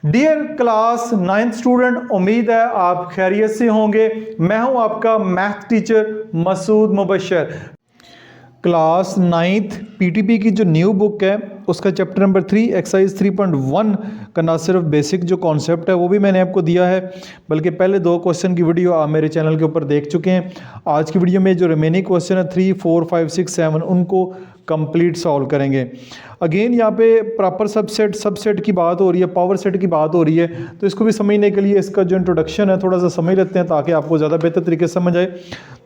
Dear class 9th student, उम्मीद है आप खैरियत से होंगे। मैं हूं आपका math teacher Masood Mubashar. Class 9th PTP की जो न्यू बुक है उसका चैप्टर नंबर 3 एक्सरसाइज 3.1 का ना सिर्फ बेसिक जो कॉन्सेप्ट है वो भी मैंने आपको दिया है, बल्कि पहले 2 क्वेश्चन की वीडियो आप मेरे चैनल के ऊपर देख चुके हैं। आज की वीडियो में जो रिमेनिंग क्वेश्चन है 3, 4, 5, 6, 7 उनको कंप्लीट सॉल्व करेंगे। अगेन यहाँ पे प्रॉपर सबसेट की बात हो रही है, पावर सेट की बात हो रही है, तो इसको भी समझने के लिए इसका जो इंट्रोडक्शन है थोड़ा सा समझ लेते हैं ताकि आपको ज़्यादा बेहतर तरीके से समझ आए।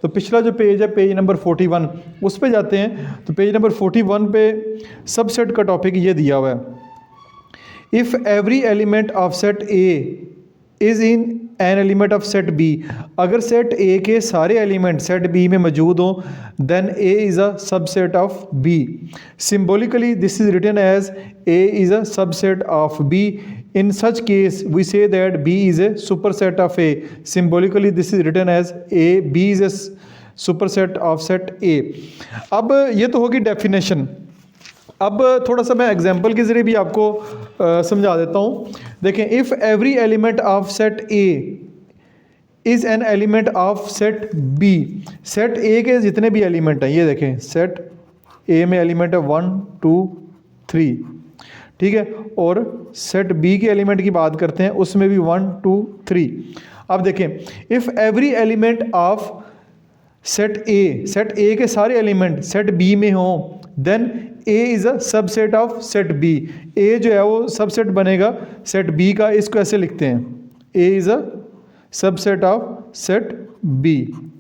तो पिछला जो पेज है पेज नंबर 41 उस पे जाते हैं। तो पेज नंबर 41 पे सबसेट का टॉपिक ये दिया हुआ है। If every element of set A is in an element of set B, अगर सेट ए के सारे एलिमेंट सेट बी में मौजूद हों then A is a subset of B. Symbolically this is written as A is a subset of B. In such case, we say that B is a superset of A. Symbolically, this is written as A. B is a superset of set A. अब ये तो होगी definition. अब थोड़ा सा मैं example के ज़रिए भी आपको समझा देता हूँ। देखें, if every element of set A is an element of set B, set A के जितने भी एलिमेंट हैं, ये देखें सेट A में एलिमेंट है 1, 2, 3, ठीक है, और सेट बी के एलिमेंट की बात करते हैं उसमें भी 1, 2, 3। अब देखें, if every element of set A के सारे एलिमेंट सेट बी में हों then A is a subset of set B. A जो है वो सबसेट बनेगा सेट बी का। इसको ऐसे लिखते हैं, A is a subset of set B.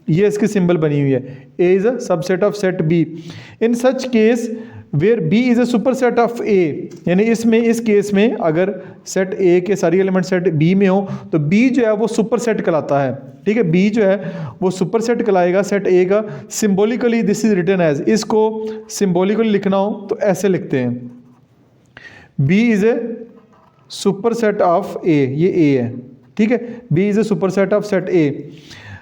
ये इसकी सिंबल बनी हुई है, A is a subset of set B. In such case where B is a superset of A, यानी इस केस में अगर सेट ए के सारी एलिमेंट सेट बी में हो तो बी जो है वो सुपर सेट कहलाता है, ठीक है। बी जो है वो सुपर सेट कहलाएगा सेट ए का। Symbolically this is written as, इसको सिम्बोलिकली लिखना हो तो ऐसे लिखते हैं, B is a superset of A, ये ए है, ठीक है। B is a superset of set A.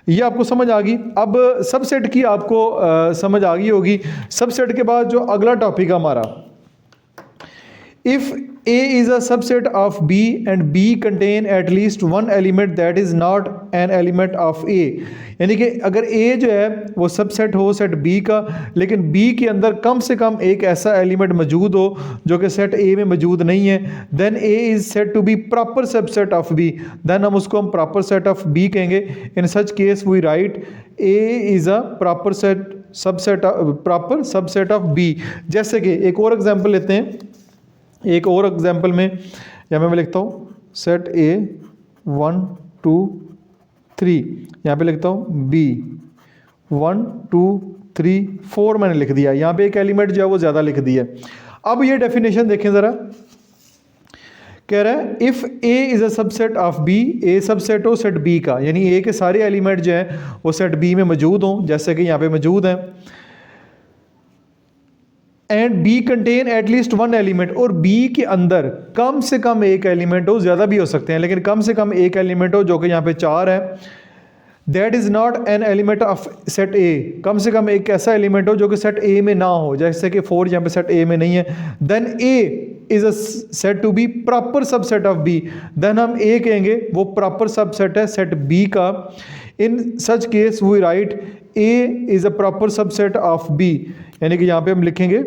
ये आपको समझ आ गई। अब सबसेट की आपको समझ आ गई होगी। सबसेट के बाद जो अगला टॉपिक है हमारा, if A is a subset of B and B contain at least one element that is not an element of A, यानी कि अगर ए जो है वो सबसेट हो सेट बी का लेकिन बी के अंदर कम से कम एक ऐसा एलिमेंट मौजूद हो जो कि सेट ए में मौजूद नहीं है, then A is said to be proper subset of B. Then हम उसको प्रॉपर सेट ऑफ बी कहेंगे। In such case we write A is a proper subset of B. जैसे कि एक और एग्जाम्पल लेते हैं। एक और एग्जाम्पल में यहाँ मैं लिखता हूँ सेट ए 1, 2, 3, यहाँ पे लिखता हूँ बी 1, 2, 3, 4 मैंने लिख दिया। यहाँ पे एक एलिमेंट जो है वो ज़्यादा लिख दिया। अब ये डेफिनेशन देखें ज़रा, कह रहा है if A is a subset of B, A subset हो सेट बी का, यानी ए के सारे एलिमेंट जो हैं वो सेट बी में मौजूद हों जैसे कि यहाँ पे मौजूद हैं, and B contain at least one element, और बी के अंदर कम से कम एक एलिमेंट हो, ज़्यादा भी हो सकते हैं लेकिन कम से कम एक एलिमेंट हो जो कि यहाँ पे 4 है। That is not an element of set A, कम से कम एक ऐसा एलिमेंट हो जो कि सेट ए में ना हो, जैसे कि 4 यहाँ पे सेट ए में नहीं है। Then A is a said to be proper subset of B, then हम ए कहेंगे वो प्रॉपर सबसेट है सेट बी का। In such case we write A is a proper subset of B, यानी कि यहाँ पे हम लिखेंगे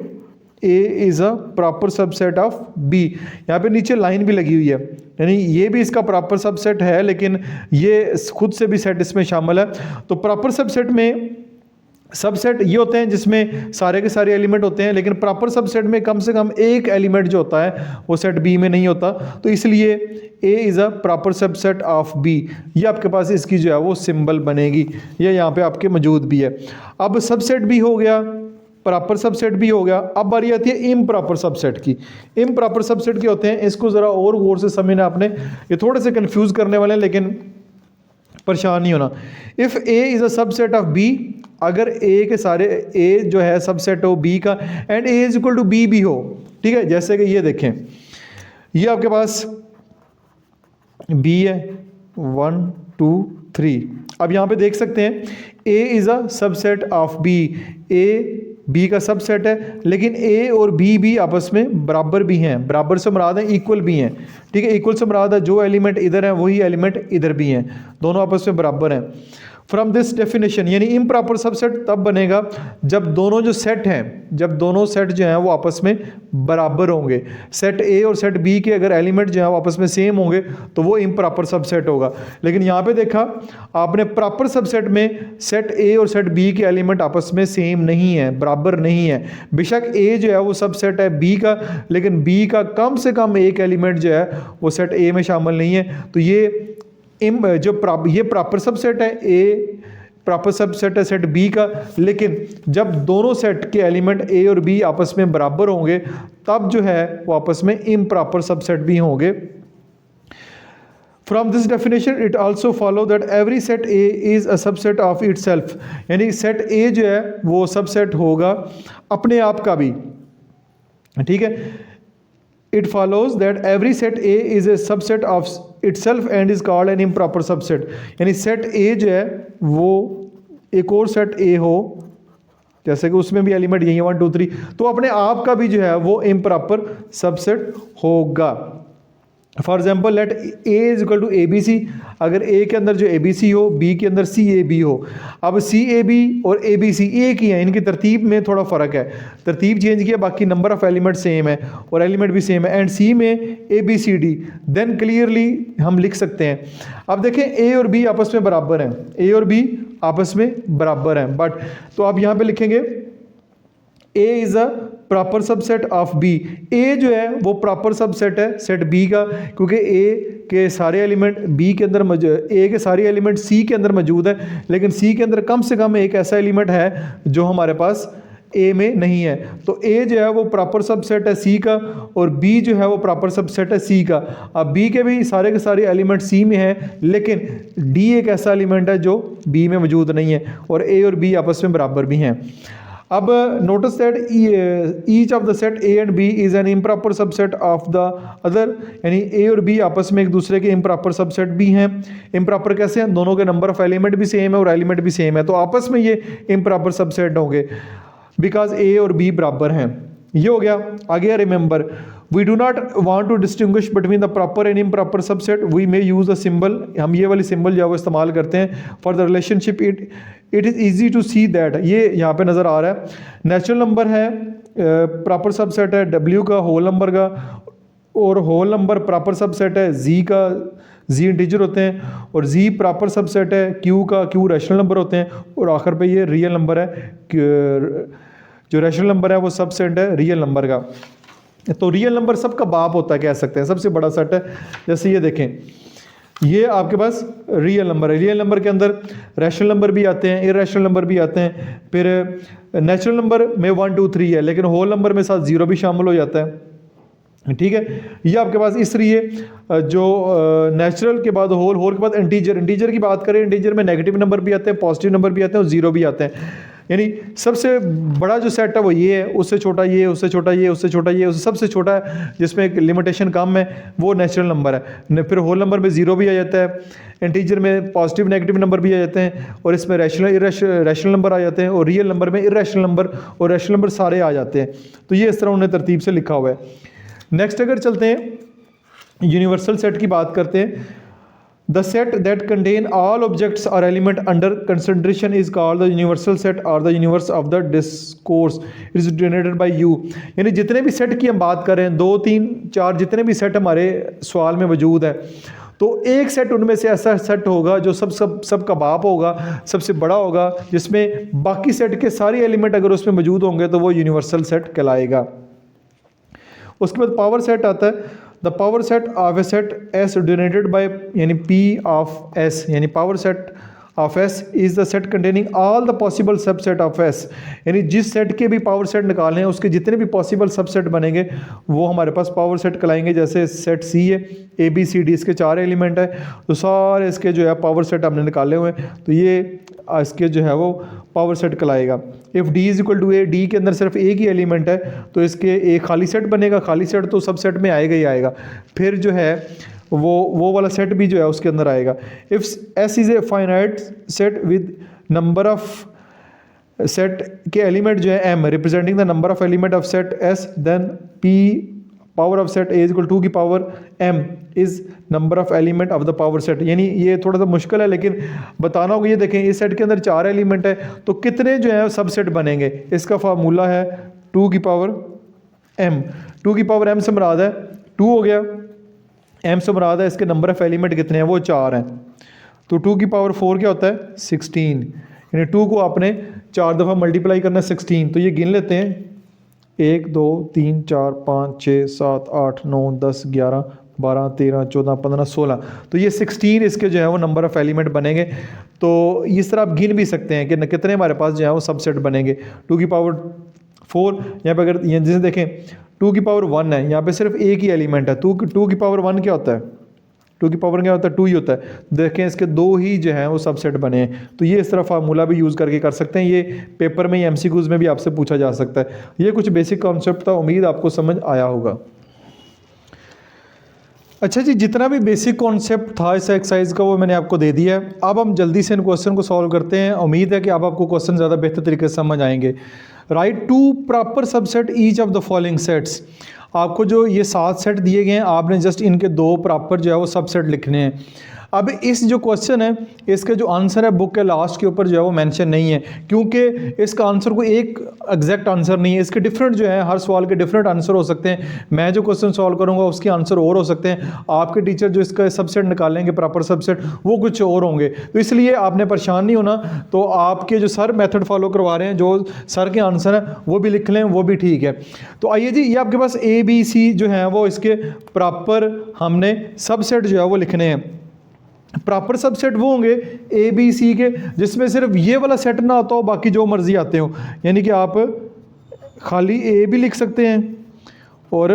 A is a proper subset of B. यहाँ पे नीचे लाइन भी लगी हुई है, यानी ये भी इसका प्रॉपर सबसेट है लेकिन ये खुद से भी सेट इसमें शामिल है। तो प्रॉपर सबसेट में सबसेट ये होते हैं जिसमें सारे के सारे एलिमेंट होते हैं, लेकिन प्रॉपर सबसेट में कम से कम एक एलिमेंट जो होता है वो सेट बी में नहीं होता, तो इसलिए A is a proper subset of B. ये आपके पास इसकी जो है वो सिंबल बनेगी, ये यहाँ पे आपके मौजूद भी है। अब सबसेट भी हो गया, प्रॉपर सबसेट भी हो गया। अब बारी आती है इम्प्रॉपर सबसेट की। इम्प्रॉपर सबसेट के होते हैं, इसको ज़रा और गौर से समझना आपने, ये थोड़े से कंफ्यूज करने वाले हैं लेकिन परेशान नहीं होना। If A is a subset of B, अगर ए के सारे ए जो है सबसेट हो बी का and A is equal to B भी हो, ठीक है। जैसे कि ये देखें, ये आपके पास बी है 1, 2, 3। अब यहाँ पे देख सकते हैं A is a subset of B, A B का सबसेट है, लेकिन ए और बी भी आपस में बराबर भी हैं। बराबर से मुराद है इक्वल भी हैं, ठीक है। इक्वल से मुराद है जो एलिमेंट इधर है वही एलिमेंट इधर भी हैं, दोनों आपस में बराबर हैं। फ्रॉम दिस डेफिनेशन यानी इम्प्रॉपर सबसेट तब बनेगा जब दोनों जो सेट हैं, जब दोनों सेट जो हैं वो आपस में बराबर होंगे। सेट ए और सेट बी के अगर एलिमेंट जो हैं वो आपस में सेम होंगे तो वो इम्प्रॉपर सबसेट होगा। लेकिन यहाँ पे देखा आपने, प्रॉपर सबसेट में सेट ए और सेट बी के एलिमेंट आपस में सेम नहीं है, बराबर नहीं है। बेशक ए जो है वो सबसेट है बी का, लेकिन बी का कम से कम एक एलिमेंट जो है वो सेट ए में शामिल नहीं है। तो ये ये प्रॉपर सबसेट है, ए प्रॉपर सबसेट है सेट बी का, लेकिन जब दोनों सेट के एलिमेंट ए और बी आपस में बराबर होंगे तब जो है वो आपस में इम्प्रॉपर सबसेट भी होंगे। From this definition it also follow that every set A is a subset of itself, यानी सेट A जो है वो सबसेट होगा अपने आप का भी, ठीक है। It follows that every set A is a subset of itself and is called an improper subset, यानी सेट A जो है वो एक और सेट A हो, जैसे कि उसमें भी एलिमेंट यही है 1 2 3, तो अपने आप का भी जो है वो इम्प्रॉपर सबसेट होगा। For example let A is equal to A B C, अगर ए के अंदर जो ए बी सी हो, बी के अंदर सी ए बी हो। अब सी ए बी और ए बी सी एक ही है, इनकी तरतीब में थोड़ा फ़र्क है, तरतीब चेंज किया, बाकी नंबर ऑफ एलिमेंट सेम है और एलिमेंट भी सेम है। एंड सी में A B C D, then clearly हम लिख सकते हैं। अब देखें ए और बी आपस में बराबर हैं, ए और बी आपस में बराबर हैं, बट तो आप यहाँ पे लिखेंगे A is a proper subset of B। A जो है वो प्रॉपर सबसेट है सेट B का, क्योंकि A के सारे एलिमेंट B के अंदर A के सारे एलिमेंट C के अंदर मौजूद है, लेकिन C के अंदर कम से कम एक ऐसा एलिमेंट है जो हमारे पास A में नहीं है। तो A जो है वो प्रॉपर सबसेट है C का और B जो है वो प्रॉपर सबसेट है C का। अब B के भी सारे एलिमेंट C में हैं, लेकिन D एक ऐसा एलिमेंट है जो B में मौजूद नहीं है और A और B आपस में बराबर भी हैं। अब notice that each of the set A and B is an improper subset of the other, यानी ए और बी आपस में एक दूसरे के इम्प्रॉपर सबसेट भी हैं। इम्प्रॉपर कैसे हैं? दोनों के नंबर ऑफ एलिमेंट भी सेम है और एलिमेंट भी सेम है, तो आपस में ये इम्प्रॉपर सबसेट होंगे बिकॉज ए और बी बराबर हैं। ये हो गया। आगे remember, we do not want to distinguish between the proper and improper subset, we may use the symbol, हम ये वाली सिंबल जो है वो इस्तेमाल करते हैं for the relationship. It is easy to see that, ये यहाँ पे नज़र आ रहा है। नेचुरल नंबर है प्रॉपर सबसेट है W का, होल नंबर का, और होल नंबर प्रॉपर सबसेट है Z का, Z इंटीजर होते हैं, और Z प्रॉपर सबसेट है Q का, Q रैशनल नंबर होते हैं, और आखिर पे ये रियल नंबर है, जो रैशनल नंबर है वो सबसेट है रियल नंबर का। तो रियल नंबर सबका बाप होता है कह सकते हैं, सबसे बड़ा सेट है। जैसे ये देखें, ये आपके पास रियल नंबर है, रियल नंबर के अंदर रैशनल नंबर भी आते हैं, इरैशनल नंबर भी आते हैं, फिर नेचुरल नंबर में 1 2 3 है, लेकिन होल नंबर में साथ 0 भी शामिल हो जाता है, ठीक है। ये आपके पास इसलिए जो नेचुरल के बाद होल, होल के बाद इंटीजर, इंटीजर की बात करें, इंटीजर में नेगेटिव नंबर भी आते हैं, पॉजिटिव नंबर भी आते हैं और 0 भी आते हैं। यानी सबसे बड़ा जो सेट है वो ये है, उससे छोटा ये, उससे छोटा ये, उससे छोटा ये, उससे सबसे छोटा है जिसमें एक लिमिटेशन कम है वो नेचुरल नंबर है। फिर होल नंबर में 0 भी आ जाता है, इंटीजर में पॉजिटिव नेगेटिव नंबर भी आ जाते हैं, और इसमें रैशनल नंबर आ जाते हैं, और रियल नंबर में इरैशनल नंबर और रैशनल नंबर सारे आ जाते हैं। तो ये इस तरह उन्हें तरतीब से लिखा हुआ है। नेक्स्ट अगर चलते हैं यूनिवर्सल सेट की बात करते हैं, The set that contain all objects or element under consideration is called the universal set or the universe of the discourse. It is generated by U. यानी जितने भी सेट की हम बात करें, 2 3 4 जितने भी सेट हमारे सवाल में मौजूद है, तो एक सेट उनमें से ऐसा सेट होगा जो सब का बाप होगा, सबसे बड़ा होगा, जिसमें बाकी सेट के सारे एलिमेंट अगर उसमें मौजूद होंगे तो वो यूनिवर्सल सेट कहलाएगा। उसके बाद पावर सेट आता है। The power set of A set S denoted by यानी P ऑफ S, यानी power set of S is the set containing all the possible subset of S, यानी जिस सेट के भी पावर सेट निकालने हैं उसके जितने भी पॉसिबल सबसेट बनेंगे वो हमारे पास पावर सेट कहलाएंगे। जैसे सेट C है, A B C D इसके 4 एलिमेंट है, तो सारे इसके जो है पावर सेट हमने निकाले हुए हैं, तो ये इसके जो है वो पावर सेट कहलाएगा। If D is equal to A, D के अंदर सिर्फ एक ही एलिमेंट है तो इसके एक खाली सेट बनेगा, खाली सेट तो सब सेट में आएगा ही आएगा, फिर जो है वो वाला सेट भी जो है उसके अंदर आएगा। If S is a finite set with number of set के एलिमेंट जो है M representing the number of element of set S, then P power of set A is equal to की power M is number of element of the power set. यानी ये थोड़ा सा मुश्किल है लेकिन बताना होगा। ये देखें इस सेट के अंदर 4 एलिमेंट है तो कितने जो है सब सेट बनेंगे, इसका फार्मूला है 2 की पावर एम। 2 की पावर एम से मुराद है 2 हो गया, एम से मुराद है इसके नंबर ऑफ एलिमेंट कितने हैं, वो 4 हैं। तो 2 की पावर 4 क्या होता है 16, यानी 2 को आपने 4 दफ़ा मल्टीप्लाई करना है 16। तो ये गिन लेते हैं 1 2 3 4 5 6 7 8 9 10 11 12 13 14 15 16। तो ये 16 इसके जो है वो नंबर ऑफ़ एलिमेंट बनेंगे। तो इस तरह आप गिन भी सकते हैं कि कितने हमारे पास जो है वो सबसेट बनेंगे। 2 की पावर 4 यहाँ पे अगर जैसे देखें 2 की पावर 1 है, यहाँ पे सिर्फ एक ही एलिमेंट है। 2 की पावर 1 क्या होता है, 2 की पावर क्या होता है 2 ही होता है। देखें इसके 2 ही जो हैं वो सबसेट बने हैं। तो ये इस तरह फार्मूला भी यूज़ करके कर सकते हैं। ये पेपर में एमसीक्यूज़ में भी आपसे पूछा जा सकता है। ये कुछ बेसिक कॉन्सेप्ट था, उम्मीद आपको समझ आया होगा। अच्छा जी, जितना भी बेसिक कॉन्सेप्ट था इस एक्सरसाइज का वो मैंने आपको दे दिया है। अब हम जल्दी से इन क्वेश्चन को सॉल्व करते हैं। उम्मीद है कि अब आपको क्वेश्चन ज़्यादा बेहतर तरीके से समझ आएंगे। Right 2 proper subset each of the following sets. आपको जो ये 7 सेट दिए गए हैं, आपने जस्ट इनके 2 प्रॉपर जो है वो सबसेट लिखने हैं। अब इस जो क्वेश्चन है इसका जो आंसर है बुक के लास्ट के ऊपर जो है वो मेंशन नहीं है, क्योंकि इसका आंसर को एक एग्जैक्ट आंसर नहीं है। इसके डिफरेंट जो है हर सवाल के डिफरेंट आंसर हो सकते हैं। मैं जो क्वेश्चन सॉल्व करूंगा उसके आंसर और हो सकते हैं। आपके टीचर जो इसका सबसेट निकालेंगे प्रॉपर सबसेट वो कुछ और होंगे। तो इसलिए आपने परेशान नहीं होना। तो आपके जो सर मेथड फॉलो करवा रहे हैं, जो सर के आंसर हैं वो भी लिख लें, वो भी ठीक है। तो आइए जी, ये आपके पास ABC जो है वो इसके प्रॉपर हमने सबसेट जो है वो लिखने हैं। प्रॉपर सबसेट वो होंगे ABC के जिसमें सिर्फ ये वाला सेट ना आता हो, बाकी जो मर्जी आते हो। यानी कि आप खाली A भी लिख सकते हैं और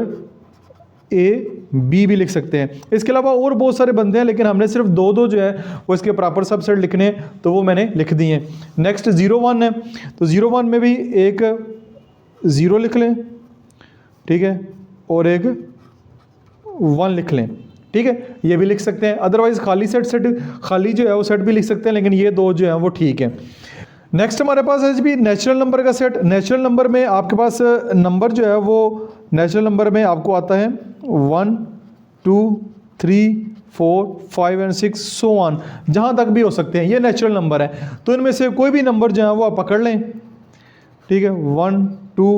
AB भी लिख सकते हैं। इसके अलावा और बहुत सारे बनते हैं, लेकिन हमने सिर्फ 2 जो है वो इसके प्रॉपर सबसेट लिखने हैं, तो वो मैंने लिख दिए हैं। नेक्स्ट 0 1 है, तो 0 1 में भी एक 0 लिख लें, ठीक है, और एक 1 लिख लें, ठीक है, ये भी लिख सकते हैं। अदरवाइज खाली खाली जो है वो सेट भी लिख सकते हैं, लेकिन ये 2 जो है वो ठीक है। नेक्स्ट हमारे पास है भी नेचुरल नंबर का सेट। नेचुरल नंबर में आपके पास नंबर जो है वो नेचुरल नंबर में आपको आता है 1 2 3 4 5 एंड 6 सो ऑन, जहाँ तक भी हो सकते हैं। ये नेचुरल नंबर है, तो इनमें से कोई भी नंबर जो है वो आप पकड़ लें, ठीक है, 1 2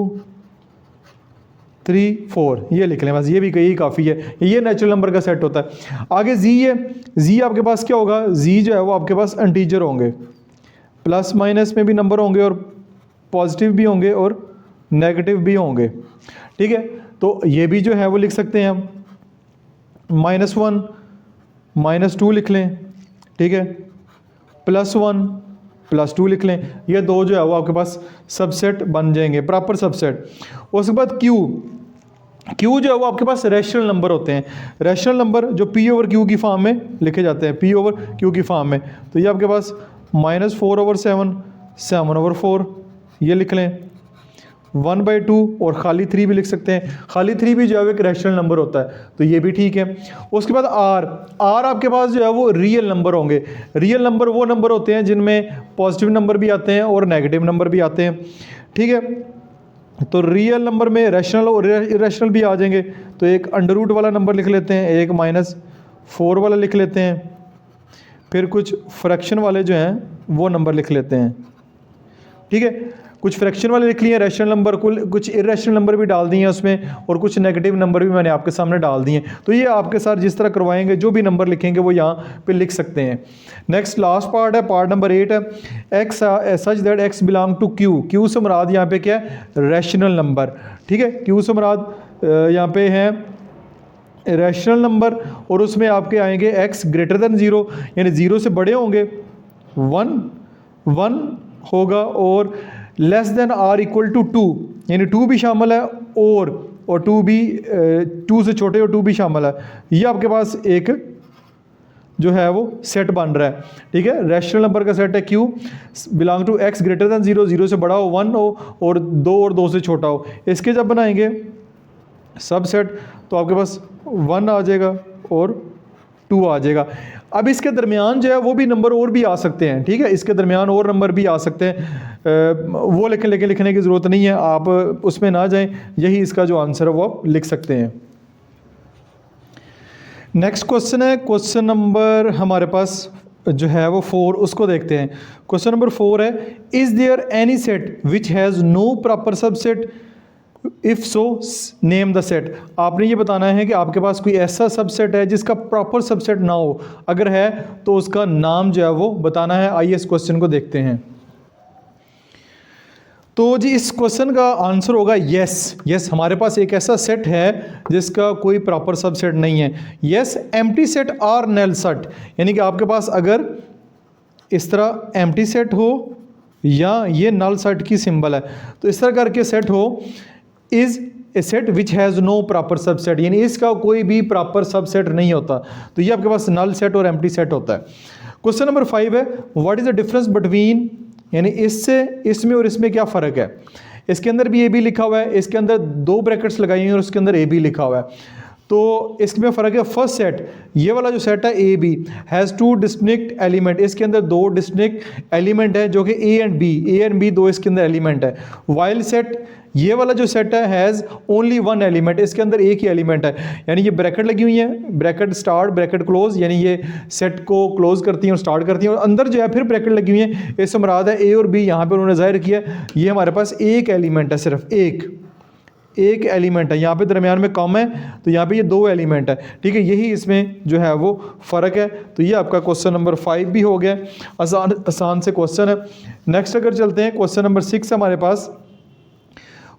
3 4 ये लिख लें बस, ये भी यही काफ़ी है। ये नेचुरल नंबर का सेट होता है। आगे जी है, जी आपके पास क्या होगा, जी जो है वो आपके पास इंटीजर होंगे, प्लस माइनस में भी नंबर होंगे और पॉजिटिव भी होंगे और नेगेटिव भी होंगे, ठीक है। तो ये भी जो है वो लिख सकते हैं हम, -1 -2 लिख लें, ठीक है, +1 +2 लिख लें। ये 2 जो है वो आपके पास सबसेट बन जाएंगे, प्रॉपर सबसेट। उसके बाद क्यू जो है वो आपके पास रैशनल नंबर होते हैं। रैशनल नंबर जो P/Q की फॉर्म में लिखे जाते हैं, P/Q की फॉर्म में। तो ये आपके पास -4/7 7/4 ये लिख लें, 1/2 और खाली 3 भी लिख सकते हैं। खाली 3 भी जो है वो एक रैशनल नंबर होता है, तो ये भी ठीक है। उसके बाद आर आपके पास जो है वो रियल नंबर होंगे। रियल नंबर वो नंबर होते हैं जिनमें पॉजिटिव नंबर भी आते हैं और नेगेटिव नंबर भी आते हैं, ठीक है। तो रियल नंबर में रैशनल और इरेशनल भी आ जाएंगे। तो एक अंडर रूट वाला नंबर लिख लेते हैं, एक -4 वाला लिख लेते हैं, फिर कुछ फ्रैक्शन वाले जो हैं वो नंबर लिख लेते हैं, ठीक है। कुछ फ्रैक्शन वाले लिख लिए रैशनल नंबर, कुछ इरेशनल नंबर भी डाल दिए उसमें, और कुछ नेगेटिव नंबर भी मैंने आपके सामने डाल दिए। तो ये आपके साथ जिस तरह करवाएंगे, जो भी नंबर लिखेंगे वो यहाँ पे लिख सकते हैं। नेक्स्ट लास्ट पार्ट है, पार्ट नंबर 8 है, x such that x belong to Q. Q से मुराद यहाँ पे क्या है, रैशनल नंबर, ठीक है। क्यू से मुराद यहाँ पे है रैशनल नंबर, और उसमें आपके आएंगे x ग्रेटर देन 0, यानी 0 से बड़े होंगे, 1 होगा, और less than or equal to 2, यानी 2 भी शामिल है, और 2 से छोटे और 2 भी शामिल है। ये आपके पास एक जो है वो सेट बन रहा है, ठीक है। रैशनल नंबर का सेट है Q belong to x greater than 0, 0 से बड़ा हो, 1 हो, और 2 से छोटा हो। इसके जब बनाएंगे सब सेट तो आपके पास 1 आ जाएगा और 2 आ जाएगा। अब इसके दरमियान जो है वो भी नंबर और भी आ सकते हैं, ठीक है, इसके दरमियान और नंबर भी आ सकते हैं, वो लिखने की ज़रूरत नहीं है, आप उसमें ना जाएं, यही इसका जो आंसर है वो आप लिख सकते हैं। नेक्स्ट क्वेश्चन है क्वेश्चन नंबर हमारे पास जो है वो 4, उसको देखते हैं। क्वेश्चन नंबर 4 है, is there any set which has no proper subset, if so name the set. आपने ये बताना है कि आपके पास कोई ऐसा सबसेट है जिसका प्रॉपर सबसेट ना हो, अगर है तो उसका नाम जो है वो बताना है। आइए इस क्वेश्चन को देखते हैं। तो जी इस क्वेश्चन का आंसर होगा यस, हमारे पास एक ऐसा सेट है जिसका कोई प्रॉपर सबसेट नहीं है। यस, एम्प्टी सेट और नल सेट, यानी कि आपके पास अगर इस तरह एम्प्टी सेट हो या ये नल सेट की सिंबल है, तो इस तरह करके सेट हो, is a set which has no proper subset, यानी इसका कोई भी प्रॉपर सबसेट नहीं होता, तो ये आपके पास नल सेट और एम्प्टी सेट होता है। क्वेश्चन नंबर 5 है, what is the difference between, यानी इससे इसमें और इसमें क्या फ़र्क है। इसके अंदर भी ए बी लिखा हुआ है, इसके अंदर 2 ब्रैकेट्स लगाई हुई हैं और उसके अंदर ए बी लिखा हुआ है, तो इसमें फ़र्क है। फर्स्ट सेट, ये वाला जो सेट है A B, has 2 distinct element, इसके अंदर 2 डिस्टिंक्ट एलिमेंट है जो कि ए एंड बी 2 इसके अंदर एलिमेंट है। वाइल सेट, ये वाला जो सेट है, हैज़ ओनली 1 एलिमेंट, इसके अंदर एक ही एलिमेंट है, यानी ये ब्रैकेट लगी हुई है, ब्रैकेट स्टार्ट ब्रैकेट क्लोज, यानी ये सेट को क्लोज करती हैं और स्टार्ट करती हैं, और अंदर जो है फिर ब्रैकेट लगी हुई है। इससे मुराद है ए और बी, यहाँ पर उन्होंने जाहिर किया ये हमारे पास एक एलिमेंट है, सिर्फ एक एलिमेंट है, यहाँ पे दरमियान में कम है, तो यहाँ पे ये 2 एलिमेंट है, ठीक है, यही इसमें जो है वो फ़र्क है। तो ये आपका क्वेश्चन नंबर 5 भी हो गया, आसान से क्वेश्चन है। नेक्स्ट अगर चलते हैं, क्वेश्चन नंबर 6 हमारे पास,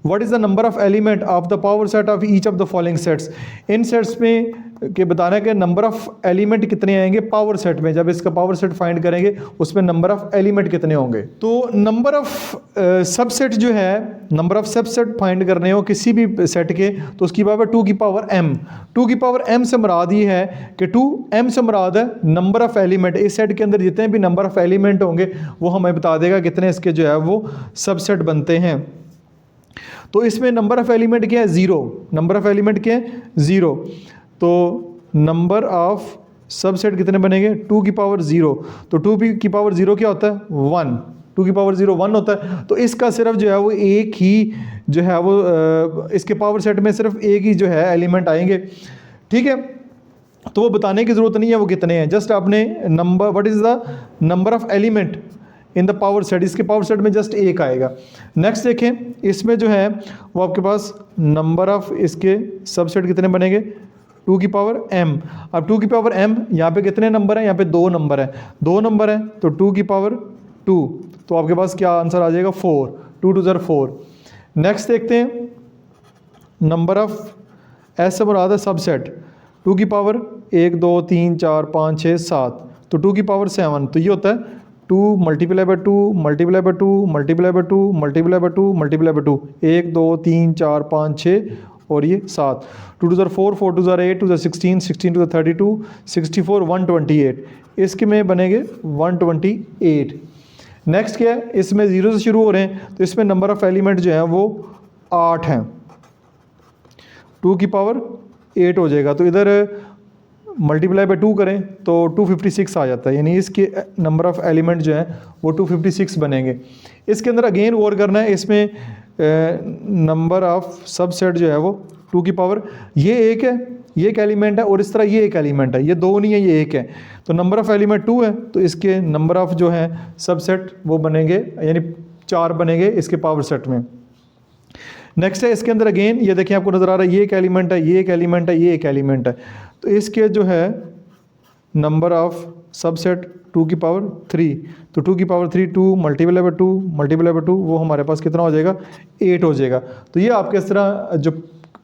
what is the number of element of the power set of each of the following sets. इन सेट्स में के बताना है कि नंबर ऑफ एलिमेंट कितने आएंगे पावर सेट में, जब इसका पावर सेट फाइंड करेंगे उसमें नंबर ऑफ एलिमेंट कितने होंगे। तो नंबर ऑफ सबसेट जो है, नंबर ऑफ सबसेट फाइंड करने हो किसी भी सेट के, तो उसकी पावर 2 की पावर m। 2 की पावर m से मुराद ये है कि 2m से मुराद है नंबर ऑफ एलिमेंट, इस सेट के अंदर जितने भी नंबर ऑफ एलिमेंट होंगे वो हमें बता देगा कितने इसके जो है वो सबसेट बनते हैं। तो इसमें नंबर ऑफ एलिमेंट क्या है, 0, नंबर ऑफ एलिमेंट क्या है 0, तो नंबर ऑफ सबसेट कितने बनेंगे 2 की पावर 0, तो 2 की पावर 0 क्या होता है 1, 2 की पावर 0 1 होता है, तो इसका सिर्फ जो है वो एक ही जो है वो इसके पावर सेट में सिर्फ एक ही जो है एलिमेंट आएंगे, ठीक है, तो वो बताने की ज़रूरत नहीं है वो कितने हैं, जस्ट आपने number, what is the number of element in the power set, इसके पावर सेट में जस्ट एक आएगा। नेक्स्ट देखें, इसमें जो है वो आपके पास नंबर ऑफ इसके सबसेट कितने बनेंगे 2 की पावर m। अब 2 की पावर m, यहाँ पे कितने नंबर हैं, यहाँ पे 2 नंबर हैं, 2 नंबर हैं, तो 2 की पावर 2, तो आपके पास क्या आंसर आ जाएगा 4, 2 2 4। नेक्स्ट देखते हैं, नंबर ऑफ एस से मुराद है सबसेट, 2 की पावर 1 2 3 4 5 6 7, तो 2 की पावर 7, तो ये होता है 2 multiply by 2 multiply by 2 multiply by 2 multiply by 2 multiply by 2, 1 2 3 4 5 6 और ये 7, 2 2 4 4 2 8 2 16 16 2 32 64 128, इसके में बनेंगे 128। नेक्स्ट क्या है, इसमें 0 से शुरू हो रहे हैं, तो इसमें नंबर ऑफ एलिमेंट जो है वो 8 हैं, 2 की पावर 8 हो जाएगा, तो इधर मल्टीप्लाई बाय 2 करें तो 256 आ जाता है, यानी इसके नंबर ऑफ़ एलिमेंट जो है वो 256 बनेंगे। इसके अंदर अगेन गौर करना है, इसमें नंबर ऑफ़ सबसेट जो है वो 2 की पावर, ये एक है, ये एक एलिमेंट है, और इस तरह ये एक एलिमेंट है, ये 2 नहीं है ये एक है, तो नंबर ऑफ़ एलिमेंट 2 है, तो इसके नंबर ऑफ़ जो है सबसेट वो बनेंगे, यानी 4 बनेंगे इसके पावर सेट में। नेक्स्ट है, इसके अंदर अगेन ये देखिए आपको नज़र आ रहा है, ये एक एलिमेंट है, ये एक एलिमेंट है, ये एक एलिमेंट है, तो इसके जो है नंबर ऑफ सबसेट 2 की पावर 3, तो 2 की power 3 2 multiply by 2 multiply by 2, वो हमारे पास कितना हो जाएगा 8 हो जाएगा। तो ये आपके इस तरह जो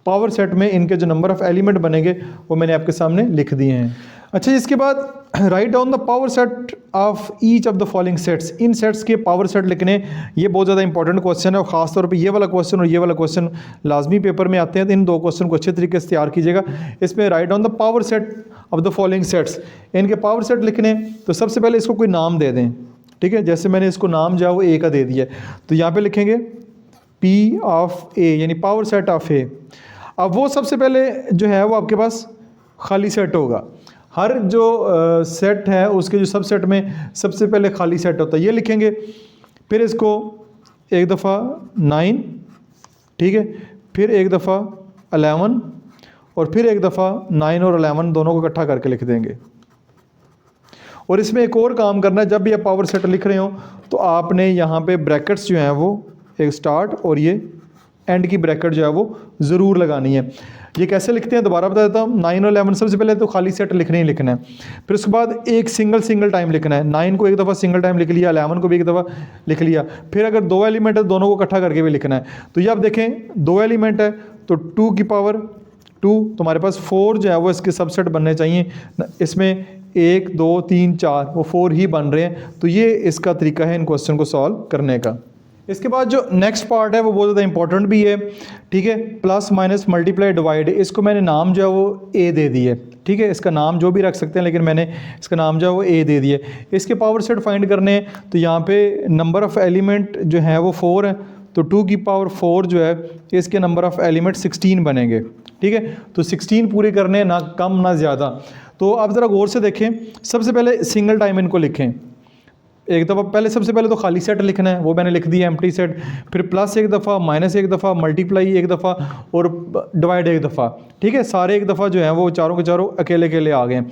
पावर सेट में इनके जो नंबर ऑफ़ एलिमेंट बनेंगे वो मैंने आपके सामने लिख दिए हैं। अच्छा, इसके बाद write down the power set of each of the following sets, इन सेट्स के पावर सेट लिखने, ये बहुत ज़्यादा इंपॉर्टेंट क्वेश्चन है, और ख़ास तौर पे ये वाला क्वेश्चन और ये वाला क्वेश्चन लाजमी पेपर में आते हैं, तो इन 2 क्वेश्चन को अच्छे तरीके से तैयार कीजिएगा। इसमें write down the power set of the following sets, इनके पावर सेट लिखने, तो सबसे पहले इसको कोई नाम दे दें, ठीक है, जैसे मैंने इसको नाम जो है वो ए का दे दिया, तो यहाँ पर लिखेंगे पी ऑफ ए, यानी पावर सेट ऑफ ए। अब वो सबसे पहले जो है वो आपके पास खाली सेट होगा, हर जो सेट है उसके जो सबसेट में सबसे पहले खाली सेट होता है, ये लिखेंगे। फिर इसको एक दफ़ा 9, ठीक है, फिर एक दफ़ा 11 और फिर एक दफ़ा 9 और 11 दोनों को इकट्ठा करके लिख देंगे। और इसमें एक और काम करना है, जब भी आप पावर सेट लिख रहे हो तो आपने यहाँ पे ब्रैकेट्स जो हैं वो एक स्टार्ट और ये एंड की ब्रैकेट जो है वो ज़रूर लगानी है। ये कैसे लिखते हैं दोबारा बता देता हूँ। 9 और 11 सबसे पहले तो खाली सेट लिखना ही लिखना है, फिर उसके बाद एक सिंगल टाइम लिखना है। 9 को एक दफ़ा सिंगल टाइम लिख लिया, 11 को भी एक दफ़ा लिख लिया, फिर अगर 2 एलिमेंट है दोनों को इकट्ठा करके भी लिखना है। तो ये आप देखें 2 एलिमेंट है तो 2 की पावर 2, तुम्हारे पास 4 जो है वो इसके सबसेट बनने चाहिए। इसमें 1 2 3 4 वो 4 ही बन रहे हैं। तो ये इसका तरीका है इन क्वेश्चन को सॉल्व करने का। इसके बाद जो नेक्स्ट पार्ट है वो बहुत ज़्यादा इंपॉर्टेंट भी है, ठीक है। प्लस माइनस मल्टीप्लाई डिवाइड, इसको मैंने नाम जो है वो ए दे दिए, ठीक है। इसका नाम जो भी रख सकते हैं लेकिन मैंने इसका नाम जो है वो ए दे दिए। इसके पावर सेट फाइंड करने हैं तो यहाँ पे नंबर ऑफ़ एलिमेंट जो है वो 4 है, तो 2 की पावर 4 जो है इसके नंबर ऑफ़ एलिमेंट 16 बनेंगे, ठीक है। तो 16 पूरे करने, ना कम ना ज़्यादा। तो आप ज़रा गौर से देखें, सबसे पहले सिंगल टाइम इनको लिखें। एक दफ़ा पहले सबसे पहले तो खाली सेट लिखना है, वो मैंने लिख दिया एम्प्टी सेट। फिर प्लस एक दफ़ा, माइनस एक दफ़ा, मल्टीप्लाई एक दफ़ा और डिवाइड एक दफ़ा, ठीक है। सारे एक दफ़ा जो है वो चारों के चारों अकेले अकेले आ गए।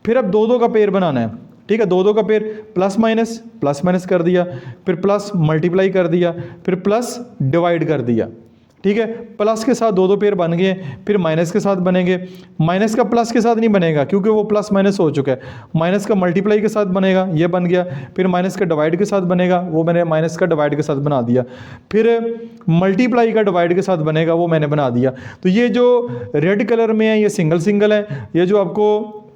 फिर अब 2 2 का पेयर बनाना है, ठीक है। 2 2 का पेयर प्लस माइनस कर दिया, फिर प्लस मल्टीप्लाई कर दिया, फिर प्लस डिवाइड कर दिया, ठीक है। प्लस के साथ 2 2 पेयर बन गए, फिर माइनस के साथ बनेंगे। माइनस का प्लस के साथ नहीं बनेगा क्योंकि वो प्लस माइनस हो चुका है। माइनस का मल्टीप्लाई के साथ बनेगा, ये बन गया। फिर माइनस का डिवाइड के साथ बनेगा, वो मैंने माइनस का डिवाइड के साथ बना दिया। फिर मल्टीप्लाई का डिवाइड के साथ बनेगा, वो मैंने बना दिया। तो ये जो रेड कलर में है ये सिंगल है, ये जो आपको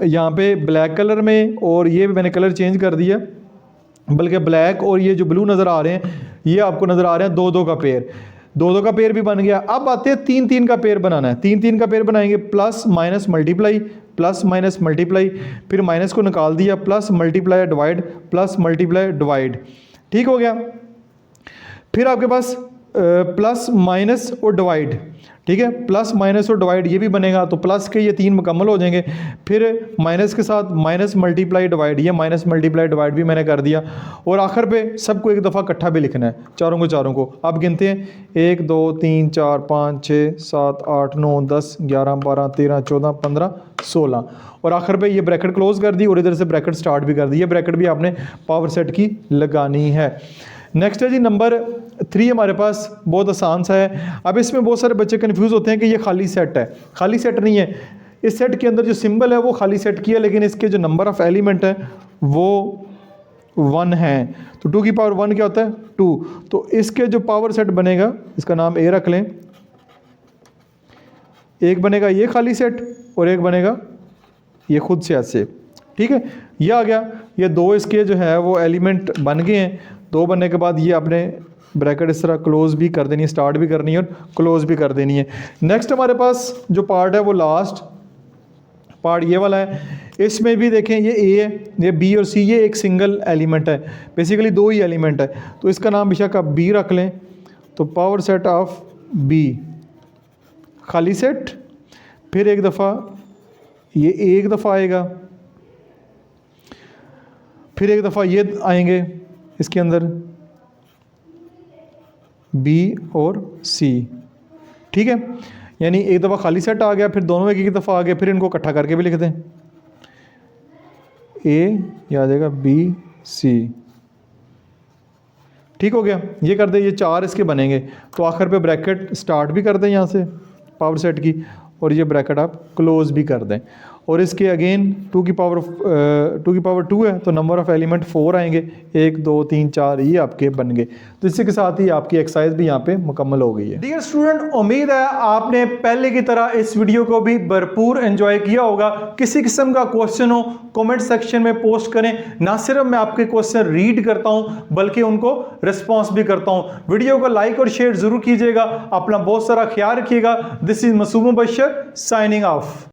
यहाँ पे ब्लैक कलर में और ये मैंने कलर चेंज कर दिया, बल्कि ब्लैक और ये जो ब्लू नज़र आ रहे हैं ये आपको नज़र आ रहे हैं 2 2 का पेयर। 2 2 का पेयर भी बन गया। अब आते हैं 3 3 का पेयर बनाना है। 3 3 का पेयर बनाएंगे, प्लस माइनस मल्टीप्लाई, फिर माइनस को निकाल दिया, plus multiply divide, plus multiply divide, ठीक हो गया। फिर आपके पास प्लस माइनस और डिवाइड, ठीक है। प्लस माइनस और डिवाइड ये भी बनेगा, तो प्लस के ये 3 मुकम्मल हो जाएंगे। फिर माइनस के साथ माइनस मल्टीप्लाई डिवाइड, ये माइनस मल्टीप्लाई डिवाइड भी मैंने कर दिया। और आखिर पे सबको एक दफ़ा इकट्ठा भी लिखना है, चारों को। आप गिनते हैं 1 2 3 4 5 6 7 8 9 10 11 12 13 14 15 16 और आखिर पे ये ब्रैकेट क्लोज कर दी और इधर से ब्रैकेट स्टार्ट भी कर दी। ये ब्रैकेट भी आपने पावर सेट की लगानी है। नेक्स्ट है जी नंबर 3, हमारे पास बहुत आसान सा है। अब इसमें बहुत सारे बच्चे कंफ्यूज होते हैं कि ये खाली सेट है। खाली सेट नहीं है, इस सेट के अंदर जो सिंबल है वो खाली सेट की है, लेकिन इसके जो नंबर ऑफ़ एलिमेंट है वो 1 है। तो 2 की पावर 1 क्या होता है 2। तो इसके जो पावर सेट बनेगा, इसका नाम ए रख लें। एक बनेगा ये खाली सेट और एक बनेगा ये खुद से ऐसे, ठीक है। ये आ गया, ये 2 इसके जो है वो एलिमेंट बन गए हैं। 2 बनने के बाद ये आपने ब्रैकेट इस तरह क्लोज भी कर देनी है, स्टार्ट भी करनी है और क्लोज भी कर देनी है। नेक्स्ट हमारे पास जो पार्ट है वो लास्ट पार्ट ये वाला है। इसमें भी देखें ये ए है, ये बी और सी, ये एक सिंगल एलिमेंट है, बेसिकली 2 ही एलिमेंट है। तो इसका नाम बेशक आप बी रख लें। तो पावर सेट ऑफ बी खाली सेट, फिर एक दफ़ा ये एक दफ़ा आएगा, फिर एक दफ़ा ये आएंगे इसके अंदर बी और सी, ठीक है। यानी एक दफ़ा खाली सेट आ गया, फिर दोनों एक दफ़ा आ गया, फिर इनको इकट्ठा करके भी लिख दें। ए या आ जाएगा बी सी, ठीक हो गया। ये कर दें, ये 4 इसके बनेंगे। तो आखिर पे ब्रैकेट स्टार्ट भी कर दें यहाँ से पावर सेट की और ये ब्रैकेट आप क्लोज भी कर दें। और इसके अगेन 2 की पावर 2 है तो नंबर ऑफ़ एलिमेंट 4 आएंगे, 1 2 3 4 ये आपके बन गए। तो इसी के साथ ही आपकी एक्सरसाइज भी यहाँ पे मुकम्मल हो गई है। डियर स्टूडेंट, उम्मीद है आपने पहले की तरह इस वीडियो को भी भरपूर एंजॉय किया होगा। किसी किस्म का क्वेश्चन हो कमेंट सेक्शन में पोस्ट करें। ना सिर्फ मैं आपके क्वेश्चन रीड करता हूँ बल्कि उनको रिस्पॉन्स भी करता हूँ। वीडियो को लाइक और शेयर जरूर कीजिएगा। अपना बहुत सारा ख्याल रखिएगा। This is Masood Mubashar signing of.